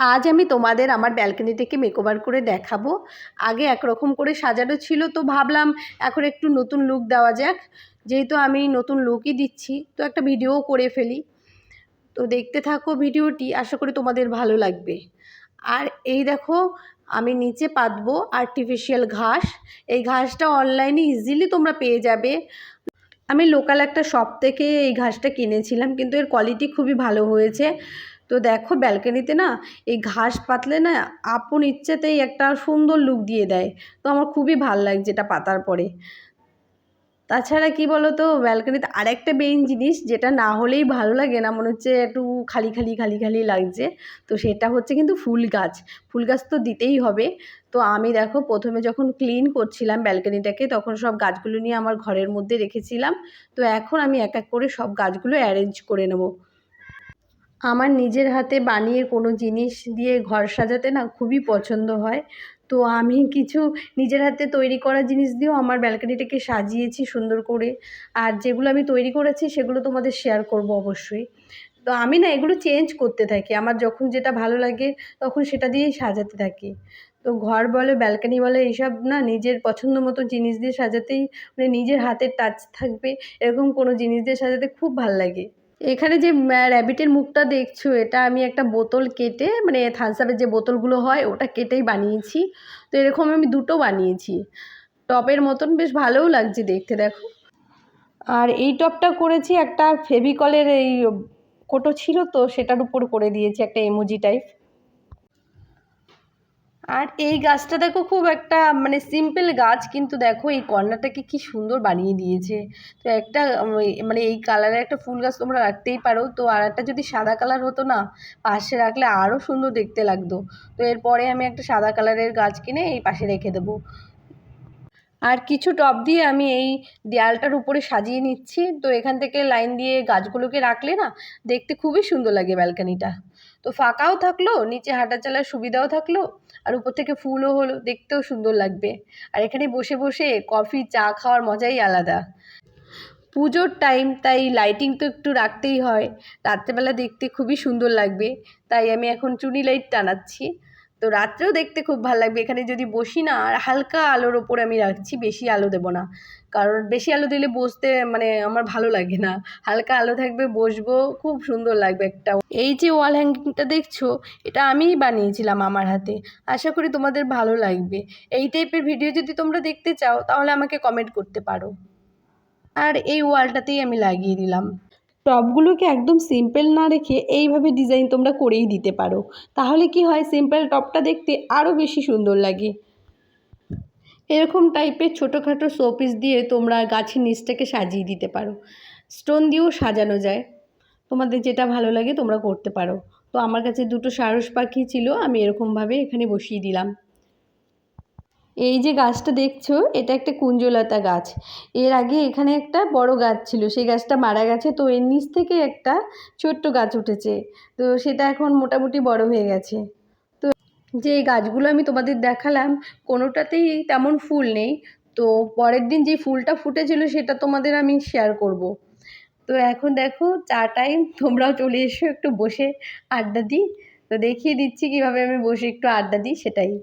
আজ আমি তোমাদের আমার ব্যালকনিটাকে মেকওভার করে দেখাবো। আগে একরকম করে সাজানো ছিল, তো ভাবলাম এখন একটু নতুন লুক দেওয়া যাক। যেহেতু আমি নতুন লুকই দিচ্ছি, তো একটা ভিডিও করে ফেলি। তো দেখতে থাকো ভিডিওটি, আশা করি তোমাদের ভালো লাগবে। আর এই দেখো, আমি নিচে পাতবো আর্টিফিশিয়াল ঘাস। এই ঘাসটা অনলাইনে ইজিলি তোমরা পেয়ে যাবে। আমি লোকাল একটা শপ থেকে এই ঘাসটা কিনেছিলাম, কিন্তু এর কোয়ালিটি খুবই ভালো হয়েছে। তো দেখো ব্যালকনিতে না এই ঘাস পাতলে না আপন ইচ্ছেতেই একটা সুন্দর লুক দিয়ে দেয়। তো আমার খুবই ভাল লাগছে এটা পাতার পরে। তাছাড়া কি বলো তো, ব্যালকনিতে আরেকটা মেইন জিনিস যেটা না হলেই ভালো লাগে না, মনে হচ্ছে একটু খালি খালি খালি খালি লাগছে। তো সেটা হচ্ছে কিন্তু ফুল গাছ। ফুল গাছ তো দিতেই হবে। তো আমি দেখো প্রথমে যখন ক্লিন করছিলাম ব্যালকনিটাকে, তখন সব গাছগুলো নিয়ে আমার ঘরের মধ্যে রেখেছিলাম। তো এখন আমি এক এক করে সব গাছগুলো অ্যারেঞ্জ করে নেব। আমার নিজের হাতে বানিয়ে কোনো জিনিস দিয়ে ঘর সাজাতে না খুবই পছন্দ হয়। তো আমি কিছু নিজের হাতে তৈরি করা জিনিস দিয়েও আমার ব্যালকনিটাকে সাজিয়েছি সুন্দর করে। আর যেগুলো আমি তৈরি করেছি সেগুলো তোমাদের শেয়ার করব অবশ্যই। তো আমি না এগুলো চেঞ্জ করতে থাকি, আমার যখন যেটা ভালো লাগে তখন সেটা দিয়েই সাজাতে থাকি। তো ঘর বলো ব্যালকনি বলো এইসব না নিজের পছন্দ মতো জিনিস দিয়ে সাজাতেই, মানে নিজের হাতের টাচ থাকবে এরকম কোনো জিনিস দিয়ে সাজাতে খুব ভাল লাগে। এখানে যে র্যাবিটের মুখটা দেখছো, এটা আমি একটা বোতল কেটে, মানে থামস আপের যে বোতলগুলো হয় ওটা কেটেই বানিয়েছি। তো এরকম আমি দুটো বানিয়েছি, টবের মতন, বেশ ভালোও লাগছে দেখতে দেখো। আর এই টবটা করেছি একটা ফেভিকলের এই কোটো ছিল, তো সেটার উপর করে দিয়েছি একটা ইমোজি টাইপ। আর এই গাছটা দেখো খুব একটা মানে সিম্পল গাছ, কিন্তু দেখো এই কর্নারটাকে কি সুন্দর বানিয়ে দিয়েছে। তো একটা মানে এই কালারের একটা ফুল গাছ তোমরা রাখতেই পারো। তো আর একটা যদি সাদা কালার হতো না, পাশে রাখলে আরও সুন্দর দেখতে লাগতো। তো এরপরে আমি একটা সাদা কালারের গাছ কিনে এই পাশে রেখে দেবো। আর কিছু টব দিয়ে আমি এই দেয়ালটার উপরে সাজিয়ে নিচ্ছি। তো এখান থেকে লাইন দিয়ে গাছগুলোকে রাখলে না দেখতে খুবই সুন্দর লাগে ব্যালকনিটা। তো ফাঁকাও থাকলো, নিচে হাঁটা চলার সুবিধাও থাকলো, আর উপর থেকে ফুলও হলো, দেখতেও সুন্দর লাগবে। আর এখানে বসে বসে কফি চা খাওয়ার মজাই আলাদা। পুজোর টাইম, তাই লাইটিং তো একটু রাখতেই হয়। রাত্রেবেলা দেখতে খুবই সুন্দর লাগবে, তাই আমি এখন চুনি লাইট টানাচ্ছি। তো রাত্রেও দেখতে খুব ভালো লাগবে এখানে যদি বসি না। আর হালকা আলোর ওপরে আমি রাখছি, বেশি আলো দেবো না, কারণ বেশি আলো দিলে বসতে মানে আমার ভালো লাগে না। হালকা আলো থাকবে, বসবো, খুব সুন্দর লাগবে একটা। এই যে ওয়াল হ্যাঙ্গিংটা দেখছো, এটা আমিই বানিয়েছিলাম আমার হাতে। আশা করি তোমাদের ভালো লাগবে। এই টাইপের ভিডিও যদি তোমরা দেখতে চাও তাহলে আমাকে কমেন্ট করতে পারো। আর এই ওয়ালটাতেই আমি লাগিয়ে দিলাম। টবগুলোকে একদম সিম্পল না রেখে এইভাবে ডিজাইন তোমরা করেই দিতে পারো, তাহলে কি হয় সিম্পল টবটা দেখতে আরও বেশি সুন্দর লাগে। এরকম টাইপের ছোটোখাটো শোপিস দিয়ে তোমরা গাছের নিচটাকে সাজিয়ে দিতে পারো। স্টোন দিয়েও সাজানো যায়, তোমাদের যেটা ভালো লাগে তোমরা করতে পারো। তো আমার কাছে দুটো সারস পাখি ছিল, আমি এরকমভাবে এখানে বসিয়ে দিলাম। এই যে গাছটা দেখছো, এটা একটা কুঞ্জলতা গাছ। এর আগে এখানে একটা বড় গাছ ছিল, সেই গাছটা মারা গেছে। তো এর নিচ থেকে একটা ছোট্ট গাছ উঠেছে। তো সেটা এখন মোটামুটি বড় হয়ে গেছে। তো যে গাছগুলো আমি তোমাদের দেখালাম, কোনোটাতেই তেমন ফুল নেই। তো পরের দিন যে ফুলটা ফুটেছিল সেটা তোমাদের আমি শেয়ার করব। তো এখন দেখো চা টাইম, তোমরাও চলে এসো একটু বসে আড্ডা দিই। তো দেখিয়ে দিচ্ছি কীভাবে আমি বসে একটু আড্ডা দিই সেটাই।